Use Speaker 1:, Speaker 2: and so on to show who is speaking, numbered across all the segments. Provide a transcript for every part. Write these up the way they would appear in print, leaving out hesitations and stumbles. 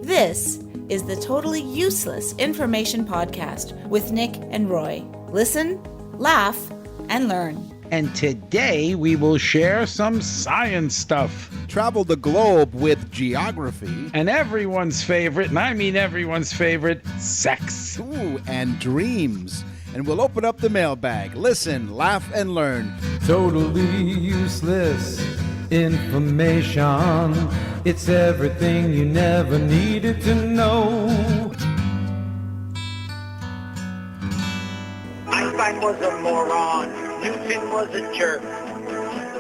Speaker 1: This is the Totally Useless Information Podcast with Nick and Roy. Listen, laugh, and learn.
Speaker 2: And today we will share some science stuff.
Speaker 3: Travel the globe with geography.
Speaker 2: And everyone's favorite, and I mean everyone's favorite, sex.
Speaker 3: Ooh, and dreams. And we'll open up the mailbag. Listen, laugh, and learn.
Speaker 4: Totally useless information. It's everything you never needed to know.
Speaker 5: Einstein was a moron. Newton was a jerk.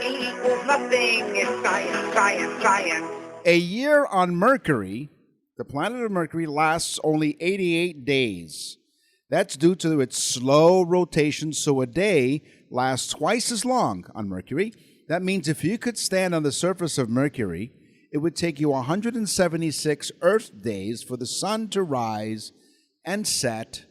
Speaker 5: E equals nothing. It's science, science, science.
Speaker 3: A year on Mercury, the planet of Mercury, lasts only 88 days. That's due to its slow rotation, so a day lasts twice as long on Mercury. That means if you could stand on the surface of Mercury, it would take you 176 Earth days for the sun to rise and set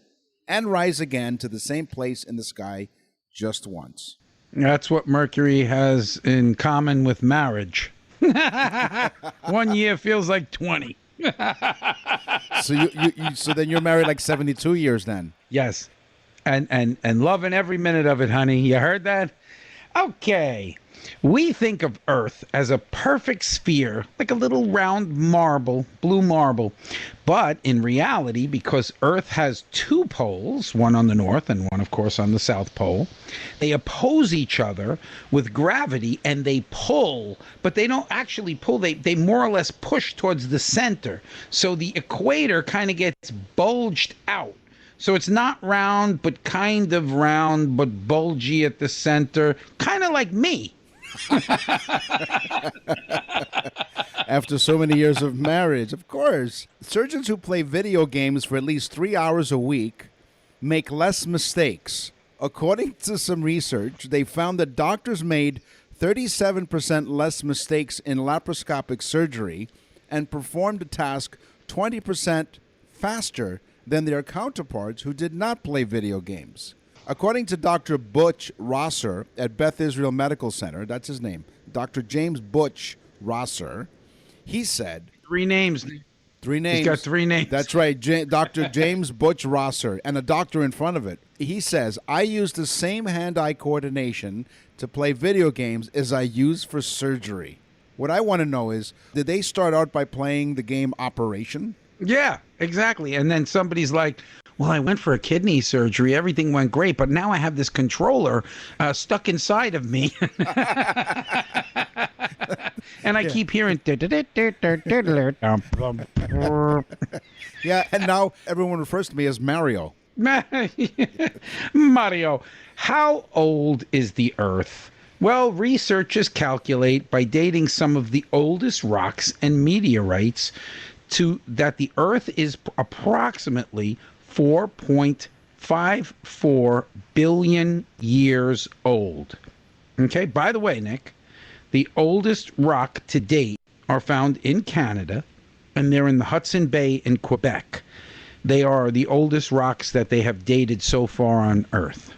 Speaker 3: and rise again to the same place in the sky just once.
Speaker 2: That's what Mercury has in common with marriage. 1 year feels like 20.
Speaker 3: So then you're married like 72 years then.
Speaker 2: Yes. And loving every minute of it, honey. You heard that? Okay. We think of Earth as a perfect sphere, like a little round marble, blue marble. But in reality, because Earth has two poles, one on the north and one, of course, on the south pole, they oppose each other with gravity and they pull, but they don't actually pull. They more or less push towards the center. So the equator kind of gets bulged out. So it's not round, but kind of round, but bulgy at the center, kind of like me.
Speaker 3: After so many years of marriage, of course. Surgeons who play video games for at least 3 hours a week make less mistakes. According to some research, they found that doctors made 37% less mistakes in laparoscopic surgery and performed the task 20% faster than their counterparts who did not play video games. According to Dr. Butch Rosser at Beth Israel Medical Center, that's his name, Dr. James Butch Rosser, he said...
Speaker 2: Three names.
Speaker 3: He's
Speaker 2: got three names.
Speaker 3: That's right, Dr. James Butch Rosser, and a doctor in front of it. He says, I use the same hand-eye coordination to play video games as I use for surgery. What I want to know is, did they start out by playing the game Operation?
Speaker 2: Yeah, exactly. And then somebody's like, well, I went for a kidney surgery. Everything went great. But now I have this controller stuck inside of me. And I keep hearing.
Speaker 3: Yeah, and now everyone refers to me as Mario.
Speaker 2: Mario, how old is the Earth? Well, researchers calculate by dating some of the oldest rocks and meteorites that the Earth is approximately 4.54 billion years old. Okay, by the way, Nick, the oldest rock to date are found in Canada, and they're in the Hudson Bay in Quebec. They are the oldest rocks that they have dated so far on Earth.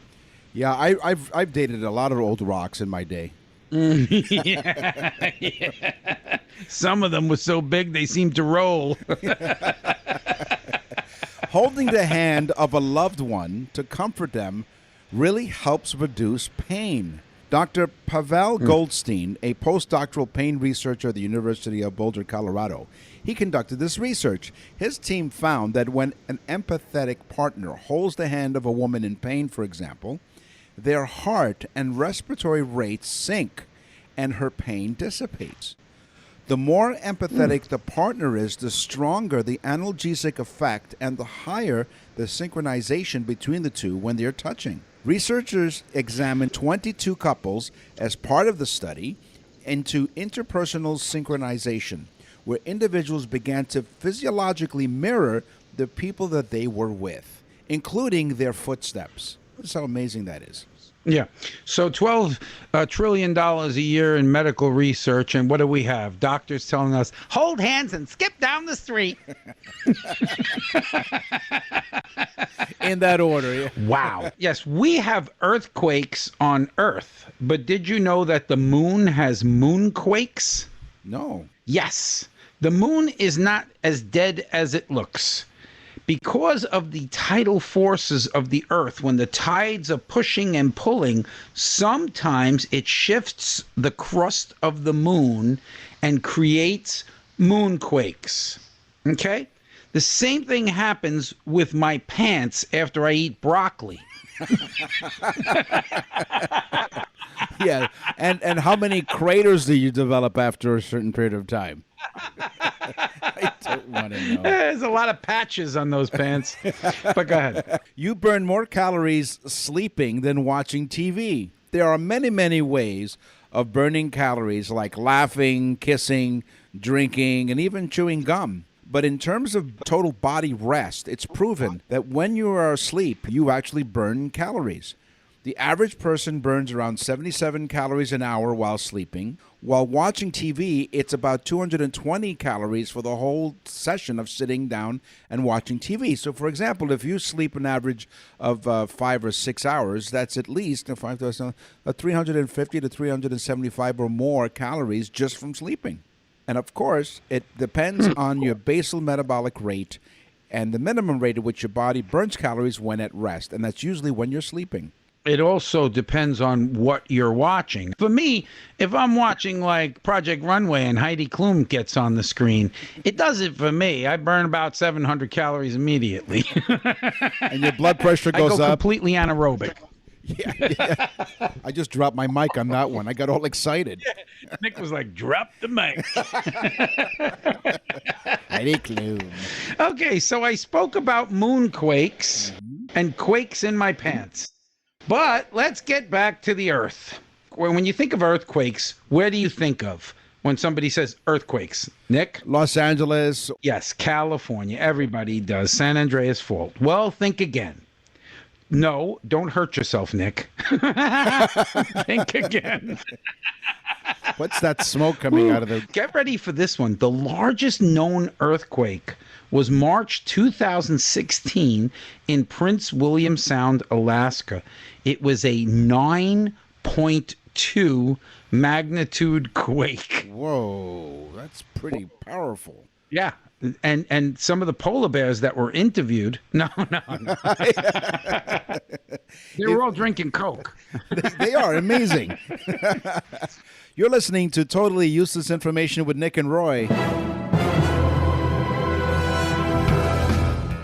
Speaker 3: Yeah, I've dated a lot of old rocks in my day.
Speaker 2: Yeah. Some of them were so big they seemed to roll.
Speaker 3: Holding the hand of a loved one to comfort them really helps reduce pain. Dr. Pavel Goldstein, a postdoctoral pain researcher at the University of Boulder, Colorado, he conducted this research. His team found that when an empathetic partner holds the hand of a woman in pain, for example, their heart and respiratory rates sink and her pain dissipates. The more empathetic the partner is, the stronger the analgesic effect and the higher the synchronization between the two when they're touching. Researchers examined 22 couples as part of the study into interpersonal synchronization, where individuals began to physiologically mirror the people that they were with, including their footsteps. That's how amazing that is.
Speaker 2: Yeah. So $12 trillion a year in medical research. And what do we have? Doctors telling us, hold hands and skip down the street.
Speaker 3: In that order. Yeah.
Speaker 2: Wow. Yes, we have earthquakes on Earth. But did you know that the moon has moonquakes?
Speaker 3: No.
Speaker 2: Yes. The moon is not as dead as it looks. Because of the tidal forces of the earth, when the tides are pushing and pulling, sometimes it shifts the crust of the moon and creates moonquakes. Okay? The same thing happens with my pants after I eat broccoli.
Speaker 3: Yeah, and how many craters do you develop after a certain period of time? I don't want to know.
Speaker 2: There's a lot of patches on those pants. But go ahead.
Speaker 3: You burn more calories sleeping than watching TV. There are many, many ways of burning calories, like laughing, kissing, drinking, and even chewing gum. But in terms of total body rest, it's proven that when you are asleep, you actually burn calories. The average person burns around 77 calories an hour while sleeping. While watching TV, it's about 220 calories for the whole session of sitting down and watching TV. So, for example, if you sleep an average of 5 or 6 hours, that's at least 350 to 375 or more calories just from sleeping. And, of course, it depends on your basal metabolic rate and the minimum rate at which your body burns calories when at rest. And that's usually when you're sleeping.
Speaker 2: It also depends on what you're watching. For me, if I'm watching like Project Runway and Heidi Klum gets on the screen, it does it for me. I burn about 700 calories immediately.
Speaker 3: And your blood pressure goes
Speaker 2: I go
Speaker 3: up.
Speaker 2: completely anaerobic.
Speaker 3: Yeah. I just dropped my mic on that one. I got all excited.
Speaker 2: Nick was like, drop the mic.
Speaker 3: Heidi Klum.
Speaker 2: Okay, so I spoke about moonquakes and quakes in my pants. But let's get back to the earth. When you think of earthquakes, where do you think of when somebody says earthquakes? Nick?
Speaker 3: Los Angeles.
Speaker 2: Yes, California. Everybody does. San Andreas Fault. Well, think again. No, don't hurt yourself, Nick. Think again.
Speaker 3: What's that smoke coming out of the...
Speaker 2: Get ready for this one. The largest known earthquake was March 2016 in Prince William Sound, Alaska. It was a 9.2 magnitude quake.
Speaker 3: Whoa, that's pretty powerful.
Speaker 2: Yeah. And some of the polar bears that were interviewed, no. They were all drinking Coke.
Speaker 3: They are amazing. You're listening to Totally Useless Information with Nick and Roy.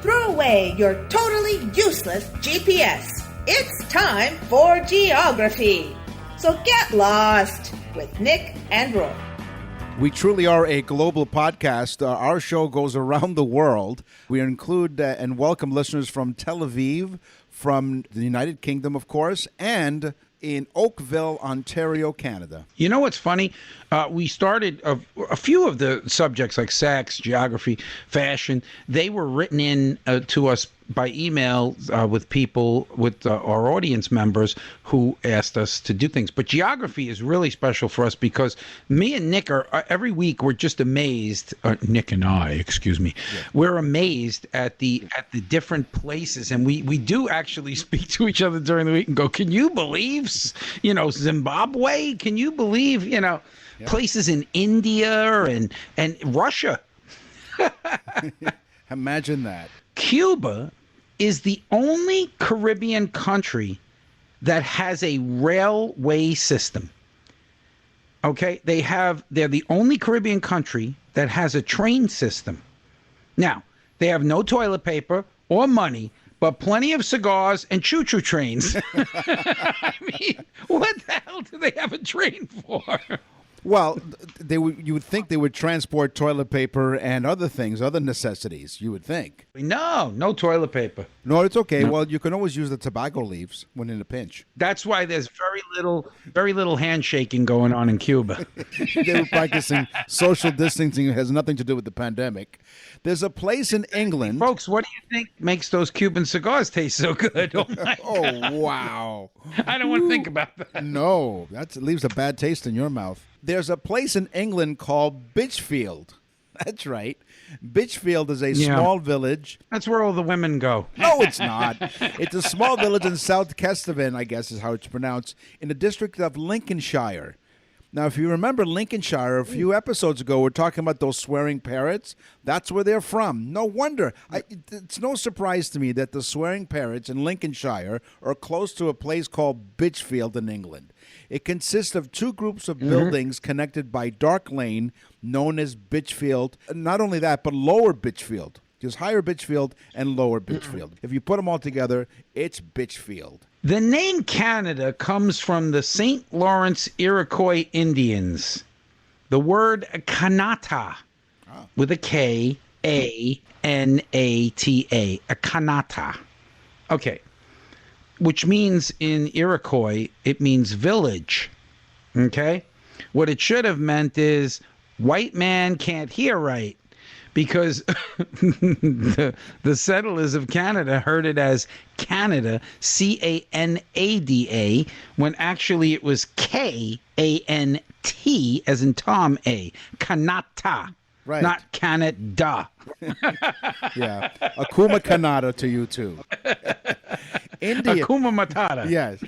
Speaker 1: Throw away your totally useless GPS. It's time for geography. So get lost with Nick and Roy.
Speaker 3: We truly are a global podcast. Our show goes around the world. We include and welcome listeners from Tel Aviv, from the United Kingdom, of course, and in Oakville, Ontario, Canada.
Speaker 2: You know what's funny? We started a few of the subjects like sex, geography, fashion. They were written in to us by email with people, with our audience members who asked us to do things. But geography is really special for us because me and Nick are every week we're just amazed. Nick and I, excuse me, we're amazed at the different places, and we do actually speak to each other during the week and go, "Can you believe, Zimbabwe? Can you believe, places in India and Russia?"
Speaker 3: Imagine that.
Speaker 2: Cuba is the only Caribbean country that has a railway system. Okay, they're the only Caribbean country that has a train system. Now, they have no toilet paper or money, but plenty of cigars and choo-choo trains. I mean, what the hell do they have a train for?
Speaker 3: Well, you would think they would transport toilet paper and other things, other necessities, you would think.
Speaker 2: No toilet paper.
Speaker 3: No, it's okay. No. Well, you can always use the tobacco leaves when in a pinch.
Speaker 2: That's why there's very little handshaking going on in Cuba.
Speaker 3: They were practicing social distancing. It has nothing to do with the pandemic. There's a place in England.
Speaker 2: Folks, what do you think makes those Cuban cigars taste so good? Oh, my God.
Speaker 3: Wow.
Speaker 2: I don't want to think about that.
Speaker 3: No, it leaves a bad taste in your mouth. There's a place in England called Bitchfield. That's right. Bitchfield is a small village.
Speaker 2: That's where all the women go.
Speaker 3: No, it's not. It's a small village in South Kesteven, I guess is how it's pronounced, in the district of Lincolnshire. Now, if you remember Lincolnshire a few episodes ago, we're talking about those swearing parrots. That's where they're from. No wonder. It's no surprise to me that the swearing parrots in Lincolnshire are close to a place called Bitchfield in England. It consists of two groups of buildings connected by dark lane known as Bitchfield. Not only that, but Lower Bitchfield. There's Higher Bitchfield and Lower Bitchfield. If you put them all together, it's Bitchfield.
Speaker 2: The name Canada comes from the St. Lawrence Iroquois Indians. The word Kanata, with a K, A-N-A-T-A, a Kanata. Okay, which means in Iroquois, it means village. Okay? What it should have meant is white man can't hear right. Because the settlers of Canada heard it as Canada, C-A-N-A-D-A, when actually it was K-A-N-T, as in Tom A. Kanata,
Speaker 3: right.
Speaker 2: Not Canada.
Speaker 3: Yeah, Akuma Kanata to you too. India,
Speaker 2: Akuma Matata.
Speaker 3: Yes.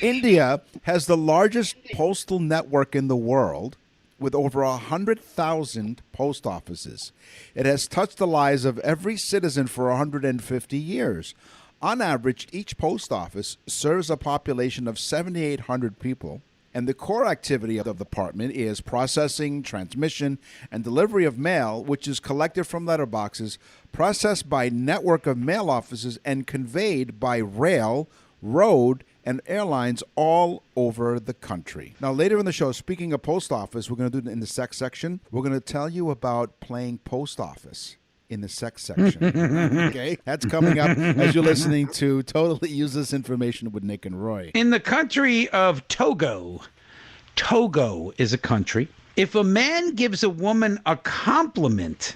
Speaker 3: India has the largest postal network in the world, with over 100,000 post offices. It has touched the lives of every citizen for 150 years. On average, each post office serves a population of 7,800 people, and the core activity of the department is processing, transmission, and delivery of mail, which is collected from letterboxes, processed by network of mail offices, and conveyed by rail, road, and airlines all over the country. Now, later in the show, speaking of post office, we're going to do it in the sex section. We're going to tell you about playing post office in the sex section. Okay? That's coming up as you're listening to Totally Useless Information with Nick and Roy.
Speaker 2: In the country of Togo is a country. If a man gives a woman a compliment,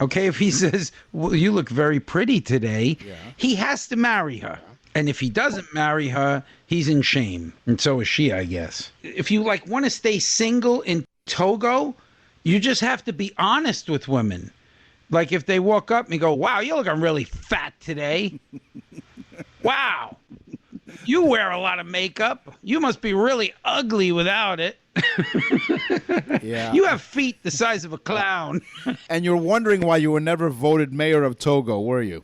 Speaker 2: okay, if he says, well, you look very pretty today, he has to marry her. And if he doesn't marry her, he's in shame. And so is she, I guess. If you want to stay single in Togo, you just have to be honest with women. Like if they walk up and go, wow, you're looking really fat today. Wow. You wear a lot of makeup. You must be really ugly without it.
Speaker 3: Yeah.
Speaker 2: You have feet the size of a clown.
Speaker 3: And you're wondering why you were never voted mayor of Togo, were you?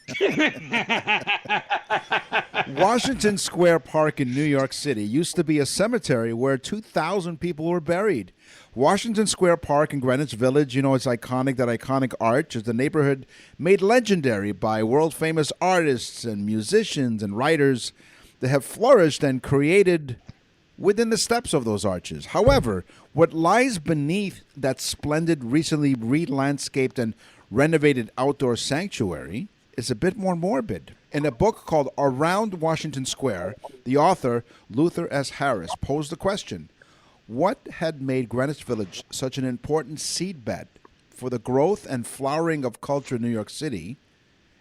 Speaker 3: Washington Square Park in New York City used to be a cemetery where 2,000 people were buried. Washington Square Park in Greenwich Village, it's iconic. That iconic arch is the neighborhood made legendary by world-famous artists and musicians and writers that have flourished and created within the steps of those arches. However, what lies beneath that splendid, recently re-landscaped and renovated outdoor sanctuary is a bit more morbid. In a book called Around Washington Square, the author, Luther S. Harris, posed the question, what had made Greenwich Village such an important seedbed for the growth and flowering of culture in New York City,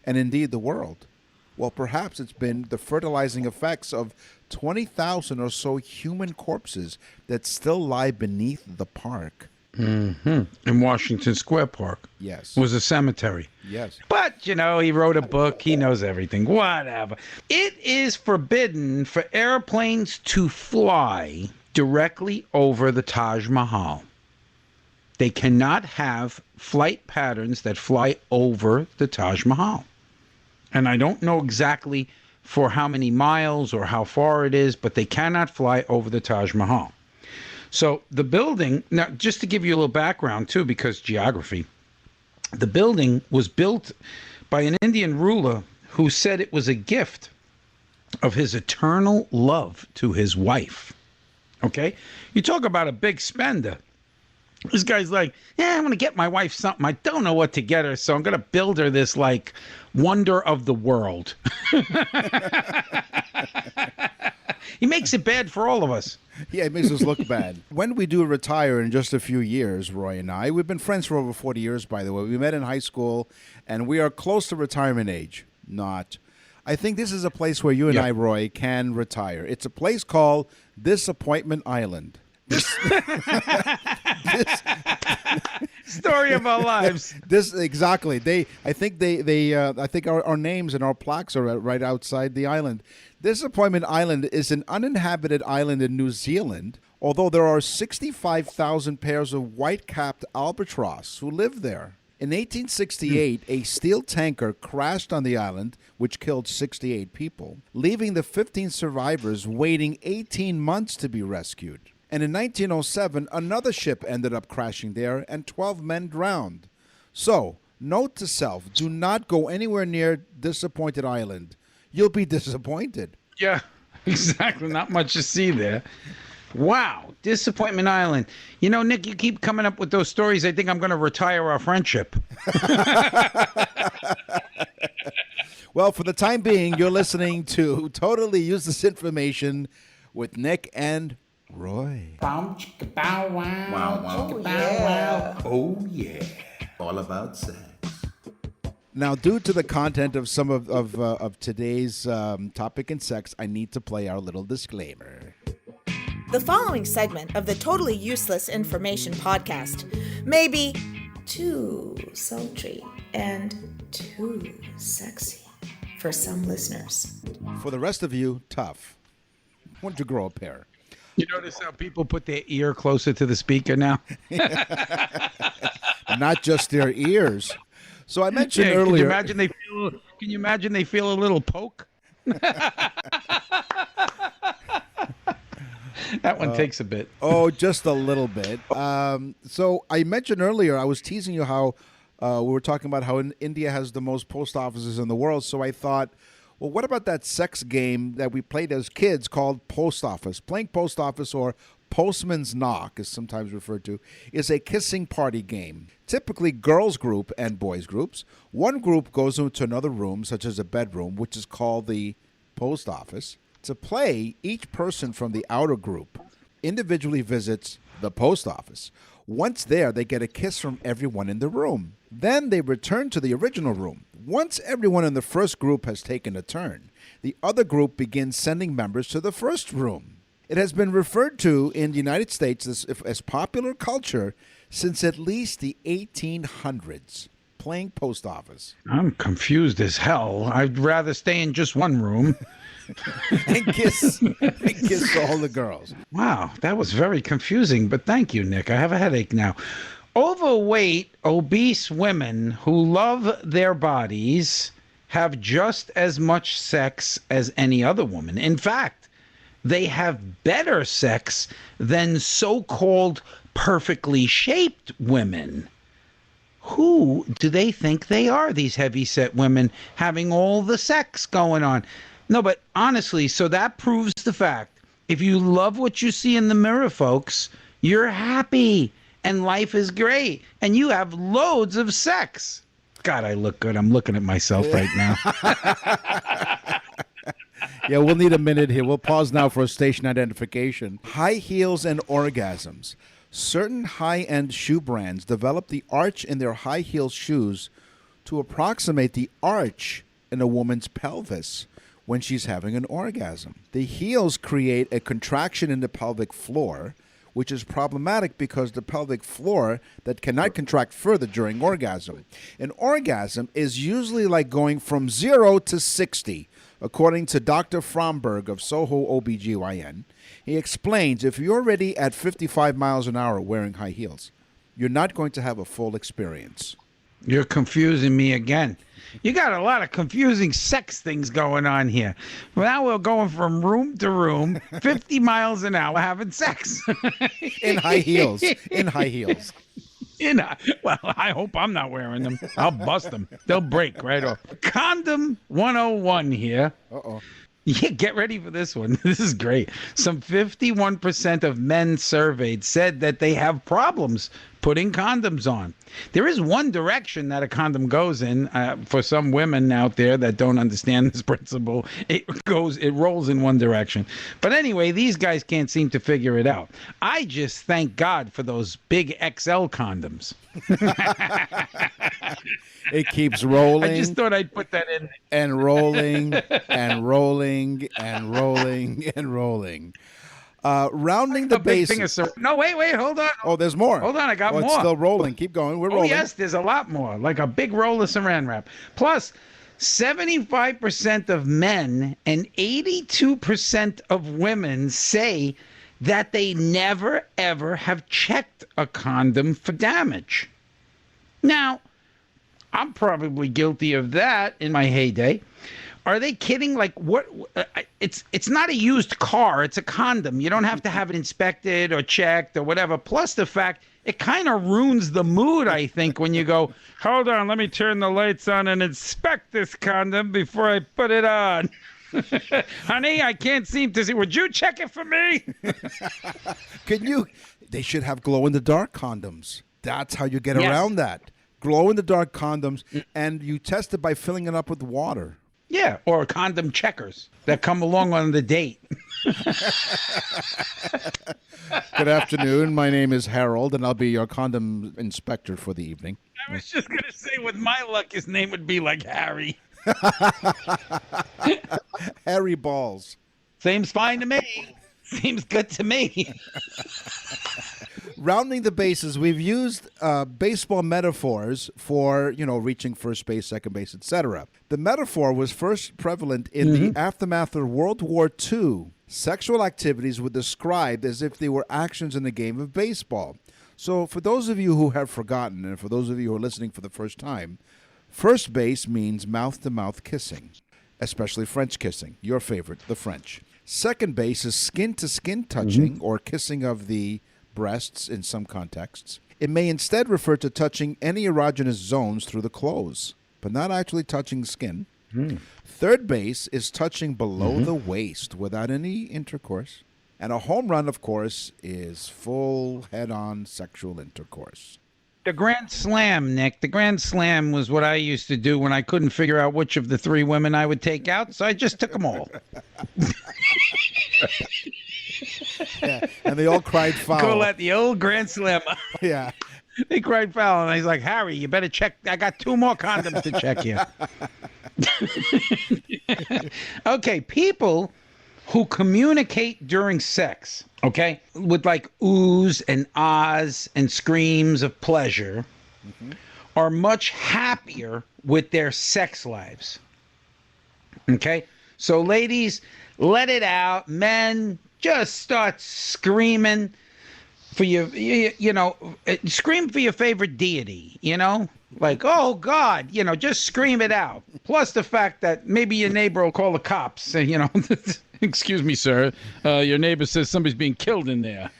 Speaker 3: and indeed the world? Well, perhaps it's been the fertilizing effects of 20,000 or so human corpses that still lie beneath the park.
Speaker 2: Mm-hmm. In Washington Square Park.
Speaker 3: Yes.
Speaker 2: Was a cemetery.
Speaker 3: Yes.
Speaker 2: But, he wrote a book. He knows everything. Whatever. It is forbidden for airplanes to fly directly over the Taj Mahal. They cannot have flight patterns that fly over the Taj Mahal. And I don't know exactly for how many miles or how far it is, but they cannot fly over the Taj Mahal. So the building, now just to give you a little background too, because geography, the building was built by an Indian ruler who said it was a gift of his eternal love to his wife. Okay? You talk about a big spender. This guy's like, I'm going to get my wife something. I don't know what to get her, so I'm going to build her this, wonder of the world. He makes it bad for all of us.
Speaker 3: Yeah, it makes us look bad. When we do retire in just a few years, Roy and I, we've been friends for over 40 years, by the way. We met in high school, and we are close to retirement age. Not. I think this is a place where you and I, Roy, can retire. It's a place called Disappointment Island.
Speaker 2: Story of our lives.
Speaker 3: Exactly. I think our names and our plaques are right outside the island. Disappointment Island is an uninhabited island in New Zealand, although there are 65,000 pairs of white-capped albatross who live there. In 1868, a steel tanker crashed on the island, which killed 68 people, leaving the 15 survivors waiting 18 months to be rescued. And in 1907, another ship ended up crashing there, and 12 men drowned. So, note to self, do not go anywhere near Disappointed Island. You'll be disappointed.
Speaker 2: Yeah, exactly. Not much to see there. Wow, Disappointment Island. You know, Nick, you keep coming up with those stories. I think I'm going to retire our friendship.
Speaker 3: Well, for the time being, you're listening to Totally Useless Information with Nick and Roy.
Speaker 6: Bow, chicka, bow, wow. Wow, chicka, bow, wow. Oh, yeah. All about sex.
Speaker 3: Now, due to the content of some of today's topic and sex, I need to play our little disclaimer.
Speaker 1: The following segment of the Totally Useless Information podcast may be too sultry and too sexy for some listeners.
Speaker 3: For the rest of you, tough. Why don't you grow a pair?
Speaker 2: You notice how people put their ear closer to the speaker now?
Speaker 3: Not just their ears. So I mentioned
Speaker 2: Yeah,
Speaker 3: earlier.
Speaker 2: Can you imagine they feel a little poke? That one takes a bit.
Speaker 3: Oh, just a little bit. So I mentioned earlier, I was teasing you how we were talking about how India has the most post offices in the world. So I thought, well, what about that sex game that we played as kids called Post Office? Playing Post Office, or Postman's Knock, is sometimes referred to, is a kissing party game. Typically girls group and boys groups. One group goes into another room, such as a bedroom, which is called the post office. To play, each person from the outer group individually visits the post office. Once there, they get a kiss from everyone in the room. Then they return to the original room. Once everyone in the first group has taken a turn, the other group begins sending members to the first room. It has been referred to in the United States as popular culture since at least the 1800s. Playing post office.
Speaker 2: I'm confused as hell. I'd rather stay in just one room.
Speaker 3: and kiss all the girls.
Speaker 2: Wow, that was very confusing, but thank you, Nick. I have a headache now. Overweight, obese women who love their bodies have just as much sex as any other woman. In fact, they have better sex than so-called perfectly shaped women. Who do they think they are, these heavy-set women, having all the sex going on? No, but honestly, so that proves the fact. If you love what you see in the mirror, folks, you're happy and life is great and you have loads of sex. God, I look good. I'm looking at myself right now.
Speaker 3: Yeah, we'll need a minute here. We'll pause now for a station identification. High heels and orgasms. Certain high-end shoe brands develop the arch in their high heel shoes to approximate the arch in a woman's pelvis when she's having an orgasm. The heels create a contraction in the pelvic floor, which is problematic because the pelvic floor that cannot contract further during orgasm. An orgasm is usually like going from 0 to 60, according to Dr. Fromberg of Soho OBGYN. He explains if you're already at 55 miles an hour wearing high heels, you're not going to have a full experience.
Speaker 2: You're confusing me again. You got a lot of confusing sex things going on here. Now we're going from room to room, 50 miles an hour, having sex.
Speaker 3: In high heels. In high heels.
Speaker 2: Well, I hope I'm not wearing them. I'll bust them. They'll break right off. Condom 101 here.
Speaker 3: Uh-oh.
Speaker 2: Yeah, get ready for this one. This is great. Some 51% of men surveyed said that they have problems putting condoms on. There is one direction that a condom goes in for some women out there that don't understand this principle. It rolls in one direction. But anyway, these guys can't seem to figure it out. I just thank God for those big XL condoms.
Speaker 3: It keeps rolling.
Speaker 2: I just thought I'd put that in.
Speaker 3: And rolling and rolling and rolling and rolling. Rounding the bases.
Speaker 2: No, wait, hold on.
Speaker 3: Oh, there's more.
Speaker 2: Hold on, I got
Speaker 3: more.
Speaker 2: more.
Speaker 3: It's still rolling. Keep going. We're rolling.
Speaker 2: Oh, yes, there's a lot more. Like a big roll of saran wrap. Plus, 75% of men and 82% of women say that they never, ever have checked a condom for damage. Now, I'm probably guilty of that in my heyday. Are they kidding? Like, what? It's not a used car. It's a condom. You don't have to have it inspected or checked or whatever. Plus the fact it kind of ruins the mood, I think, when you go, hold on, let me turn the lights on and inspect this condom before I put it on. Honey, I can't seem to see. Would you check it for me?
Speaker 3: They should have glow-in-the-dark condoms. That's how you get around that. Glow-in-the-dark condoms, and you test it by filling it up with water.
Speaker 2: Yeah, or condom checkers that come along on the date.
Speaker 3: Good afternoon. My name is Harold, and I'll be your condom inspector for the evening.
Speaker 2: I was just going to say, with my luck, his name would be like Harry.
Speaker 3: Harry Balls.
Speaker 2: Seems fine to me. Seems good to me.
Speaker 3: Rounding the bases, we've used baseball metaphors for, reaching first base, second base, etc. The metaphor was first prevalent in the aftermath of World War II. Sexual activities were described as if they were actions in the game of baseball. So for those of you who have forgotten, and for those of you who are listening for the first time, first base means mouth-to-mouth kissing, especially French kissing, your favorite, the French. Second base is skin-to-skin touching or kissing of the breasts in some contexts. It may instead refer to touching any erogenous zones through the clothes, but not actually touching skin. Third base is touching below the waist without any intercourse. And a home run, of course, is full head-on sexual intercourse.
Speaker 2: The Grand Slam, Nick. The Grand Slam was what I used to do when I couldn't figure out which of the three women I would take out, so I just took them all.
Speaker 3: Yeah, and they all cried foul.
Speaker 2: Call that the old Grand Slam.
Speaker 3: Yeah.
Speaker 2: They cried foul, and he's like, Harry, you better check. I got 2 more condoms to check here. Okay, people who communicate during sex, okay, with like oohs and ahs and screams of pleasure, are much happier with their sex lives. Okay? So ladies, let it out. Men, just start screaming for your, scream for your favorite deity, like, oh God, just scream it out. Plus the fact that maybe your neighbor will call the cops and, excuse me, sir, your neighbor says somebody's being killed in there.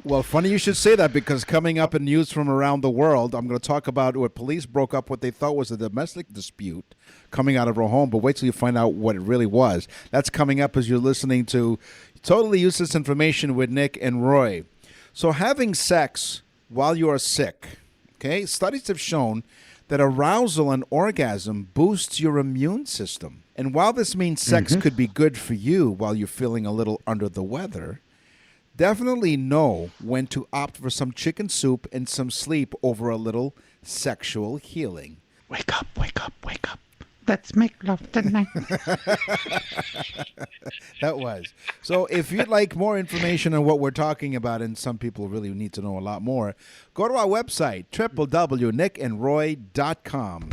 Speaker 3: Well, funny you should say that, because coming up in news from around the world, I'm going to talk about where police broke up what they thought was a domestic dispute coming out of her home, but wait till you find out what it really was. That's coming up as you're listening to Totally Useless Information with Nick and Roy. So having sex while you are sick, okay? Studies have shown that arousal and orgasm boosts your immune system. And while this means sex could be good for you while you're feeling a little under the weather, definitely know when to opt for some chicken soup and some sleep over a little sexual healing.
Speaker 2: Wake up, wake up, wake up. Let's make love tonight.
Speaker 3: That was. So if you'd like more information on what we're talking about, and some people really need to know a lot more, go to our website, www.nickandroy.com.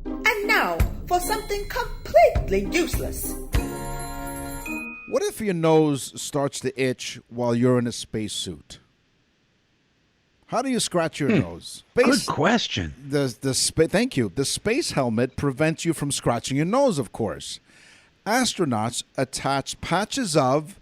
Speaker 1: And now for something completely useless.
Speaker 3: What if your nose starts to itch while you're in a spacesuit? How do you scratch your nose?
Speaker 2: Good question.
Speaker 3: Thank you. The space helmet prevents you from scratching your nose, of course. Astronauts attach patches of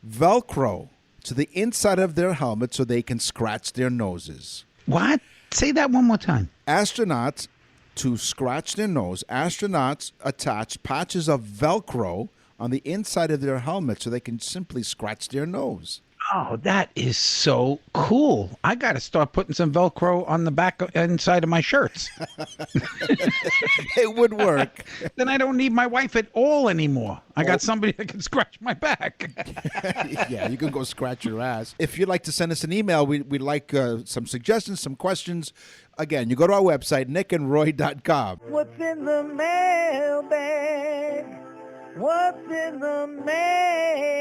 Speaker 3: Velcro to the inside of their helmet so they can scratch their noses.
Speaker 2: What? Say that one more time.
Speaker 3: Astronauts, to scratch their nose, astronauts attach patches of Velcro on the inside of their helmet so they can simply scratch their nose.
Speaker 2: Oh, that is so cool. I got to start putting some Velcro on the back inside of my shirts.
Speaker 3: It would work.
Speaker 2: Then I don't need my wife at all anymore. I got somebody that can scratch my back.
Speaker 3: Yeah, you can go scratch your ass. If you'd like to send us an email, we'd like some suggestions, some questions. Again, you go to our website, nickandroy.com.
Speaker 5: What's in the mailbag? What's in the mail?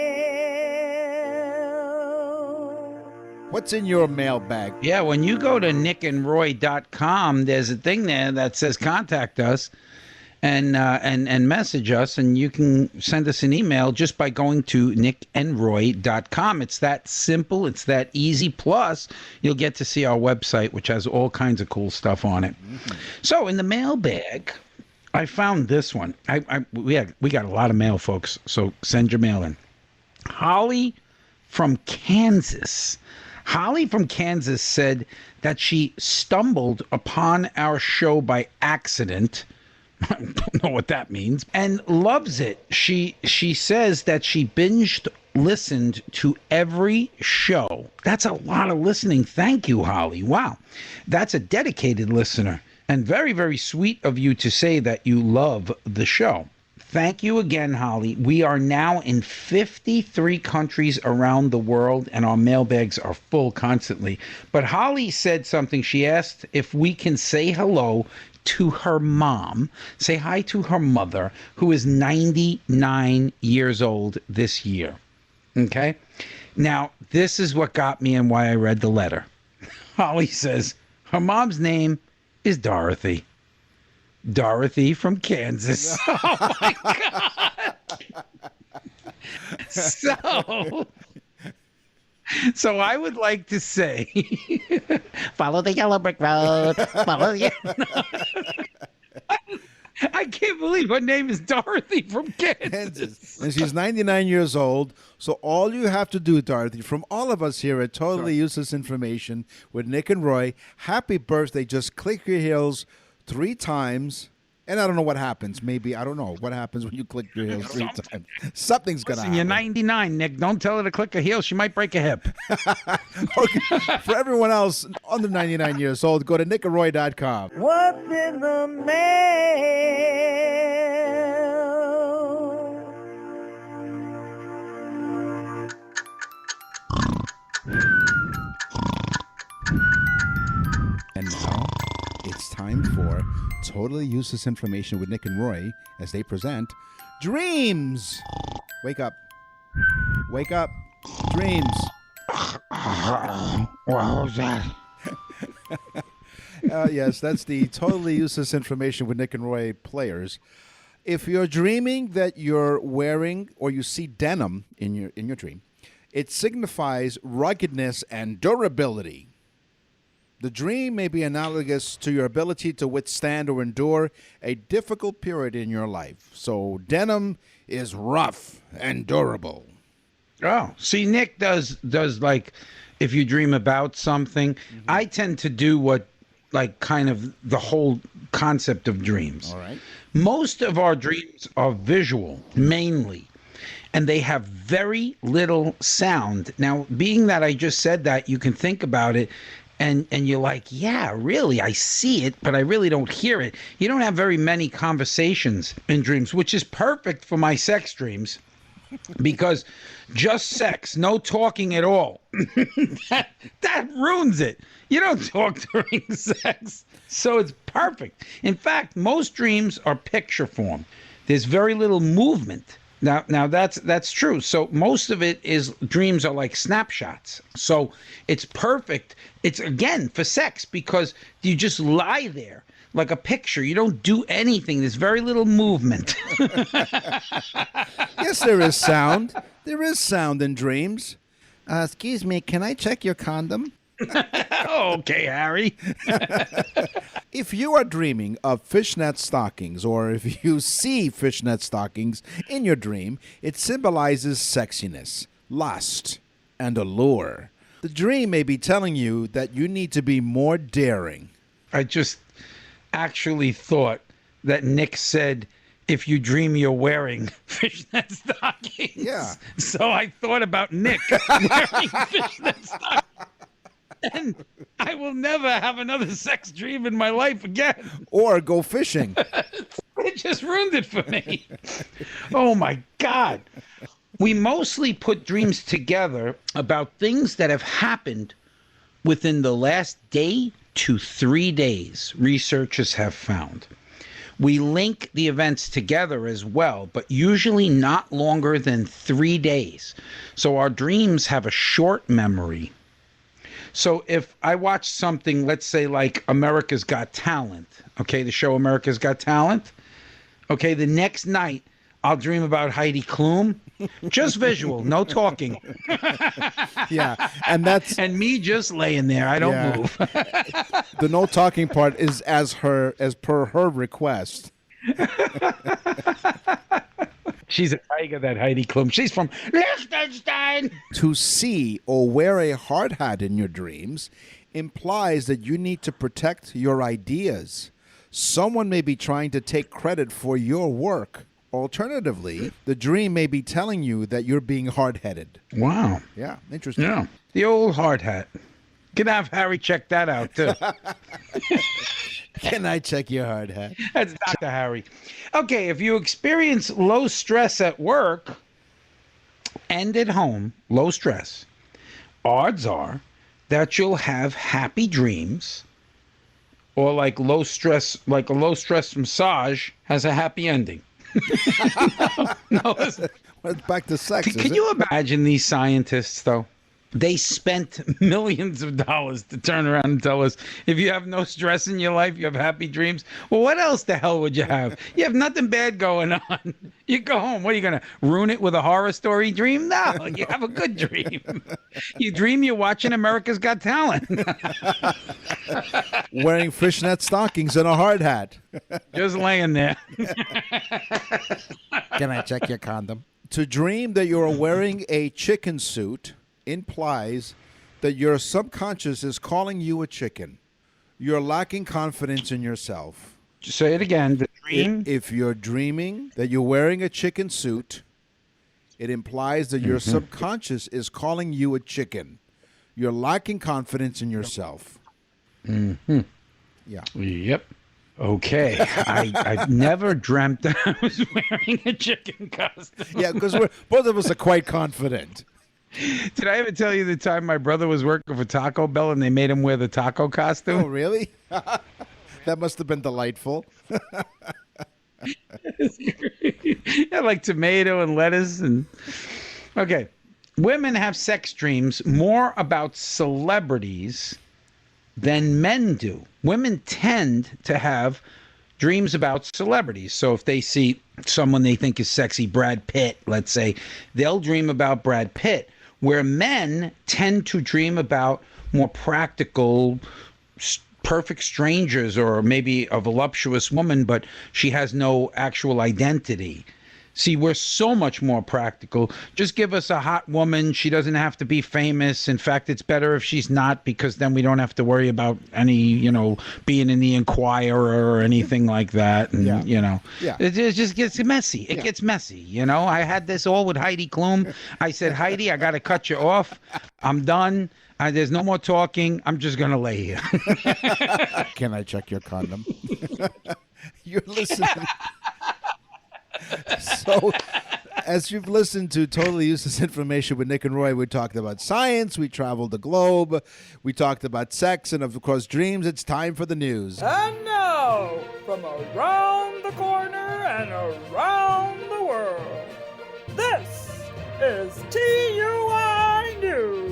Speaker 3: What's in your mailbag?
Speaker 2: Yeah, when you go to nickandroy.com, there's a thing there that says contact us. and message us, and you can send us an email just by going to nickandroy.com. It's that simple. It's that easy. Plus, you'll get to see our website, which has all kinds of cool stuff on it. So in the mailbag, I found this one. We got a lot of mail, folks, so send your mail in. Holly from Kansas. Holly from Kansas said that she stumbled upon our show by accident. I don't know what that means. And loves it. She says that she binged listened to every show. That's a lot of listening. Thank you, Holly. Wow. That's a dedicated listener. And very, very sweet of you to say that you love the show. Thank you again, Holly. We are now in 53 countries around the world, and our mailbags are full constantly. But Holly said something. She asked if we can say hello to her mom, say hi to her mother, who is 99 years old this year. Okay? Now, this is what got me and why I read the letter. Holly says her mom's name is Dorothy. Dorothy from Kansas. Oh my God. So I would like to say, follow the yellow brick road. Follow the I can't believe her name is Dorothy from Kansas.
Speaker 3: And she's 99 years old. So all you have to do, Dorothy, from all of us here at Totally Useless Information with Nick and Roy, happy birthday. Just click your heels 3 times. And I don't know what happens. Maybe, I don't know what happens when you click your heels 3 times. Something's going to happen.
Speaker 2: You're 99, Nick. Don't tell her to click her heel. She might break a hip.
Speaker 3: Okay. For everyone else under 99 years old, go to nickandroy.com.
Speaker 5: What's in the mail?
Speaker 3: And now it's time for Totally Useless Information with Nick and Roy as they present Dreams. Wake up. Wake up. Dreams.
Speaker 2: What was that?
Speaker 3: Yes, that's the Totally Useless Information with Nick and Roy players. If you're dreaming that you're wearing or you see denim in your dream, it signifies ruggedness and durability. The dream may be analogous to your ability to withstand or endure a difficult period in your life. So denim is rough and durable.
Speaker 2: Oh, see, Nick does like if you dream about something. I tend to do what like kind of the whole concept of dreams.
Speaker 3: All right.
Speaker 2: Most of our dreams are visual, mainly, and they have very little sound. Now, being that I just said that, you can think about it. And you're like, yeah, really, I see it, but I really don't hear it. You don't have very many conversations in dreams, which is perfect for my sex dreams because just sex, no talking at all. that ruins it. You don't talk during sex. So it's perfect. In fact, most dreams are picture form. There's very little movement. Now that's true. So most of it is dreams are like snapshots. So it's perfect. It's again for sex because you just lie there like a picture. You don't do anything. There's very little movement.
Speaker 3: Yes, there is sound. There is sound in dreams. Excuse me, can I check your condom?
Speaker 2: Okay, Harry.
Speaker 3: If you are dreaming of fishnet stockings or if you see fishnet stockings in your dream, it symbolizes sexiness, lust, and allure. The dream may be telling you that you need to be more daring.
Speaker 2: I just actually thought that Nick said, if you dream you're wearing fishnet stockings.
Speaker 3: Yeah.
Speaker 2: So I thought about Nick wearing fishnet stockings. And I will never have another sex dream in my life again.
Speaker 3: Or go fishing.
Speaker 2: It just ruined it for me. Oh, my God. We mostly put dreams together about things that have happened within the last day to 3 days, researchers have found. We link the events together as well, but usually not longer than 3 days. So our dreams have a short memory. So if I watch something, let's say like America's Got Talent, okay, the show America's Got Talent, Okay, the next night I'll dream about Heidi Klum. Just visual, no talking.
Speaker 3: Yeah, and that's
Speaker 2: And me just laying there. I don't move.
Speaker 3: the no talking part is as per her request.
Speaker 2: She's a tiger, that Heidi Klum. She's from Liechtenstein.
Speaker 3: To see or wear a hard hat in your dreams implies that you need to protect your ideas. Someone may be trying to take credit for your work. Alternatively, the dream may be telling you that you're being hard-headed.
Speaker 2: Wow.
Speaker 3: Yeah, interesting.
Speaker 2: Yeah. The old hard hat. Can have Harry check that out, too.
Speaker 3: Can I check your hard hat?
Speaker 2: That's Dr. Harry. Okay, if you experience low stress at work and at home, low stress, odds are that you'll have happy dreams, or like a low stress massage has a happy ending. No, listen.
Speaker 3: Well, it's back to sex.
Speaker 2: Can you imagine these scientists, though? They spent millions of dollars to turn around and tell us, if you have no stress in your life, you have happy dreams. Well, what else the hell would you have? You have nothing bad going on. You go home. What, are you going to ruin it with a horror story dream? No, you have a good dream. You dream you're watching America's Got Talent.
Speaker 3: Wearing fishnet stockings and a hard hat.
Speaker 2: Just laying there.
Speaker 3: Can I check your condom? To dream that you're wearing a chicken suit implies that your subconscious is calling you a chicken. You're lacking confidence in yourself.
Speaker 2: Just say it again. The dream.
Speaker 3: If you're dreaming that you're wearing a chicken suit, it implies that your subconscious is calling you a chicken. You're lacking confidence in yourself.
Speaker 2: Mm-hmm.
Speaker 3: Yeah.
Speaker 2: Yep. Okay. I never dreamt that I was wearing a chicken costume.
Speaker 3: Yeah, because both of us are quite confident.
Speaker 2: Did I ever tell you the time my brother was working for Taco Bell and they made him wear the taco costume?
Speaker 3: Oh, really? That must have been delightful.
Speaker 2: Yeah, like tomato and lettuce and okay. Women have sex dreams more about celebrities than men do. Women tend to have dreams about celebrities. So if they see someone they think is sexy, Brad Pitt, let's say, they'll dream about Brad Pitt, where men tend to dream about more practical, perfect strangers, or maybe a voluptuous woman, but she has no actual identity. See, we're so much more practical. Just give us a hot woman. She doesn't have to be famous. In fact, it's better if she's not, because then we don't have to worry about any, being in the Inquirer or anything like that. And, it just gets messy. It gets messy. I had this all with Heidi Klum. I said, Heidi, I got to cut you off. I'm done. There's no more talking. I'm just going to lay here.
Speaker 3: Can I check your condom? You're listening. So, as you've listened to Totally Useless Information with Nick and Roy, we talked about science, we traveled the globe, we talked about sex, and of course dreams. It's time for the news.
Speaker 7: And now, from around the corner and around the world, this is TUI News.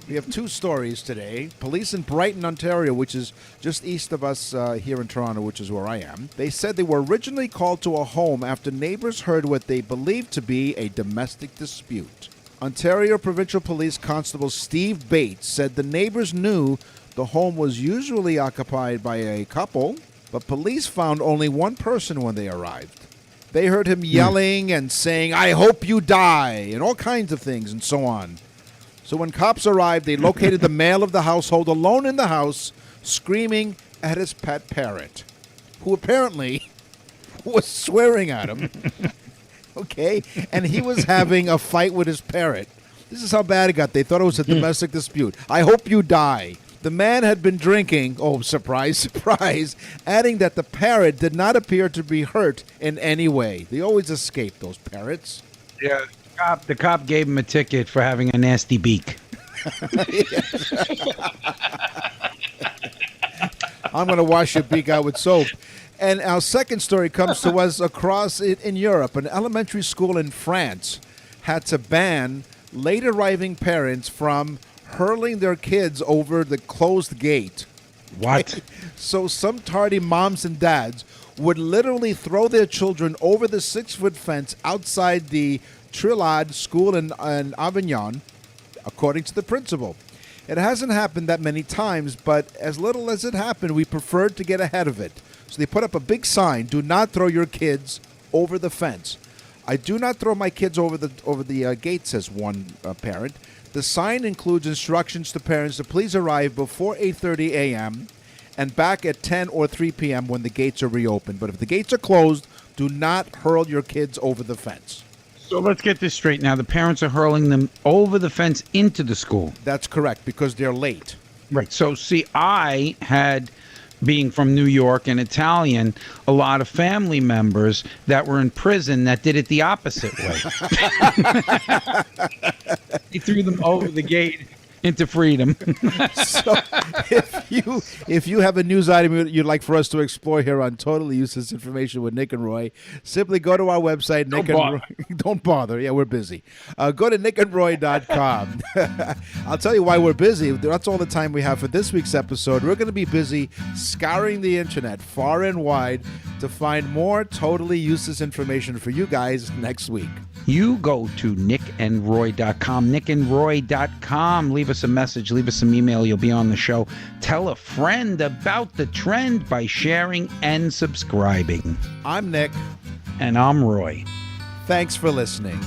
Speaker 3: We have two stories today. Police in Brighton, Ontario, which is just east of us here in Toronto, which is where I am. They said they were originally called to a home after neighbors heard what they believed to be a domestic dispute. Ontario Provincial Police Constable Steve Bates said the neighbors knew the home was usually occupied by a couple, but police found only one person when they arrived. They heard him yelling and saying, "I hope you die," and all kinds of things and so on. So when cops arrived, they located the male of the household alone in the house, screaming at his pet parrot, who apparently was swearing at him. Okay? And he was having a fight with his parrot. This is how bad it got. They thought it was a domestic dispute. "I hope you die." The man had been drinking, oh, surprise, surprise, adding that the parrot did not appear to be hurt in any way. They always escape, those parrots.
Speaker 2: Yeah. The cop gave him a ticket for having a nasty beak.
Speaker 3: I'm going to wash your beak out with soap. And our second story comes to us across in Europe. An elementary school in France had to ban late arriving parents from hurling their kids over the closed gate.
Speaker 2: What?
Speaker 3: So some tardy moms and dads would literally throw their children over the 6-foot fence outside the Trilad school in Avignon, according to the principal. It hasn't happened that many times, but as little as it happened, we preferred to get ahead of it. So they put up a big sign, do not throw your kids over the fence. I do not throw my kids over the gate, says one parent. The sign includes instructions to parents to please arrive before 8:30 a.m. and back at 10 or 3 p.m. when the gates are reopened. But if the gates are closed, do not hurl your kids over the fence.
Speaker 2: So let's get this straight now. The parents are hurling them over the fence into the school.
Speaker 3: That's correct, because they're late.
Speaker 2: Right. So, see, I had, being from New York and Italian, a lot of family members that were in prison that did it the opposite way. He threw them over the gate into freedom.
Speaker 3: So if you have a news item you'd like for us to explore here on Totally Useless Information with Nick and Roy, simply go to our website. Don't bother. Yeah, we're busy. Go to nickandroy.com. I'll tell you why we're busy. That's all the time we have for this week's episode. We're going to be busy scouring the internet far and wide to find more totally useless information for you guys next week.
Speaker 2: You go to nickandroy.com, nickandroy.com. Leave us a message, leave us some email. You'll be on the show. Tell a friend about the trend by sharing and subscribing.
Speaker 3: I'm Nick.
Speaker 2: And I'm Roy.
Speaker 3: Thanks for listening.